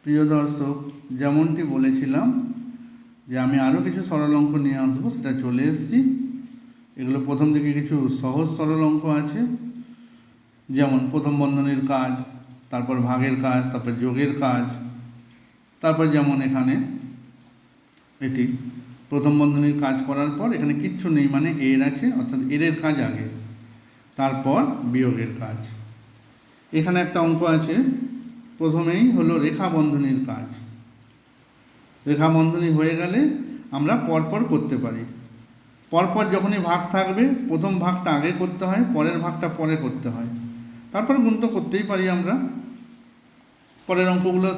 প্রিয় দর্শক, যেমনটি বলেছিলাম যে আমি আরও কিছু সরল অঙ্ক নিয়ে আসবো, সেটা চলে এসেছি। এগুলো প্রথম দিকে কিছু সহজ সরল অঙ্ক আছে, যেমন প্রথম বন্ধনীর কাজ, তারপর ভাগের কাজ, তারপর যোগের কাজ। তারপর যেমন এখানে এটি প্রথম বন্ধনীর কাজ করার পর এখানে কিচ্ছু নেই, মানে এর আছে, অর্থাৎ এর কাজ আগে, তারপর বিয়োগের কাজ। এখানে একটা অঙ্ক আছে, প্রথমেই হলো রেখা বন্ধনীর কাজ। রেখা বন্ধনী হয়ে গেলে আমরা পরপর করতে পারি। পরপর যখনই ভাগ থাকবে, প্রথম ভাগটা আগে করতে হয়, পরের ভাগটা পরে করতে হয়, তারপর গুণ তো করতেই পারি আমরা। পরের অঙ্কগুলো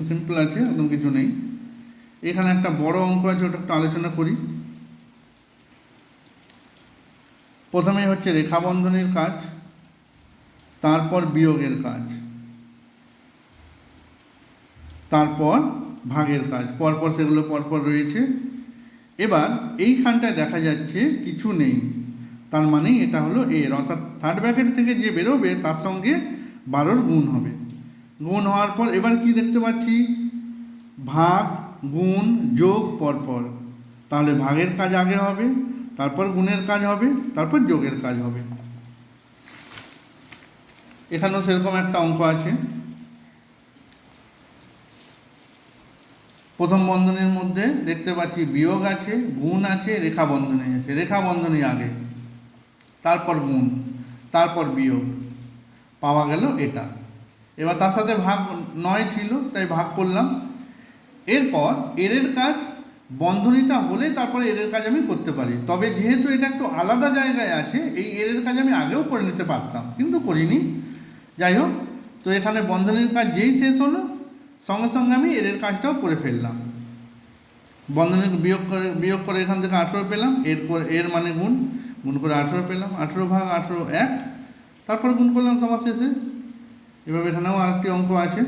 সিম্পল আছে, একদম কিছু নেই। এখানে একটা বড় অঙ্ক আছে, ওটা একটু আলোচনা করি। প্রথমেই হচ্ছে রেখা বন্ধনীর কাজ, তারপর বিয়োগের কাজ, তারপর ভাগের কাজ, পরপর সেগুলো পরপর রয়েছে। এবার এইখানটায় দেখা যাচ্ছে কিছু নেই, তার মানে এটা হলো এর, অর্থাৎ থার্ড ব্র্যাকেট থেকে যে বেরোবে তার সঙ্গে 12 গুণ হবে। গুণ হওয়ার পর এবার কি দেখতে পাচ্ছি, ভাগ, গুণ, যোগ পরপর। তাহলে ভাগের কাজ আগে হবে, তারপর গুণের কাজ হবে, তারপর যোগের কাজ হবে। এখানেও সেরকম একটা অঙ্ক আছে। প্রথম বন্ধনীর মধ্যে দেখতে পাচ্ছি বিয়োগ আছে, গুণ আছে, রেখা বন্ধনী আছে। রেখা বন্ধনী আগে, তারপর গুণ, তারপর বিয়োগ, পাওয়া গেল এটা। এবার তার সাথে ভাগ 9 ছিল, তাই ভাগ করলাম। এরপর এর কাজ বন্ধনীটা হলে তারপরে এর কাজ আমি করতে পারি, তবে যেহেতু এটা একটু আলাদা জায়গায় আছে, এই এর কাজ আমি আগেও করে নিতে পারতাম, কিন্তু করিনি। যাই হোক, তো এখানে বন্ধনীর কাজ যেই শেষ হলো, সঙ্গে সঙ্গে আমি এর কাজটাও করে ফেললাম। বন্ধনী বিয়োগ করে এখান থেকে 18 পেলাম, এর মানে গুণ, গুণ করে 18 পেলাম, 18 ভাগ 18 1, তারপর গুণ করলাম সবার শেষে। এভাবে এখানেও আরেকটি অঙ্ক আছে,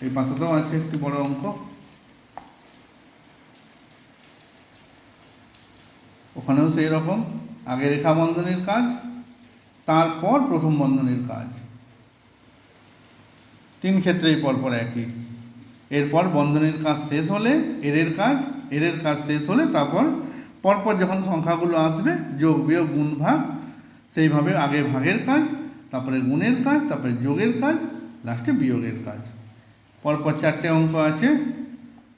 এই পাশেতেও আছে একটি বড় অঙ্ক। ওখানেও সেই রকম, আগে রেখা বন্ধনীর কাজ, তারপর প্রথম বন্ধনীর কাজ, 3 ক্ষেত্রেই পরপর একই। এরপর বন্ধনীর কাজ শেষ হলে এর কাজ শেষ হলে তারপর পরপর যখন সংখ্যাগুলো আসবে, যোগ, বিয়োগ, গুণ, ভাগ, সেইভাবে আগে ভাগের কাজ, তারপরে গুণের কাজ, তারপরে যোগের কাজ, লাস্টে বিয়োগের কাজ। পরপর 4টে অঙ্ক আছে,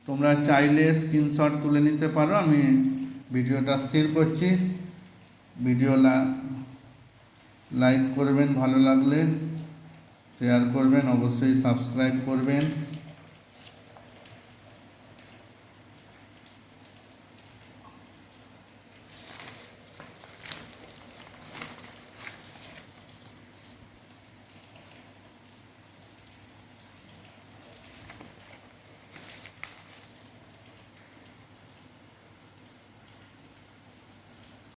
তোমরা চাইলে স্ক্রিনশট তুলে নিতে পারো। আমি ভিডিওটা স্থির করছি। ভিডিও লাইক করবেন, ভালো লাগলে শেয়ার করবেন, অবশ্যই সাবস্ক্রাইব করবেন।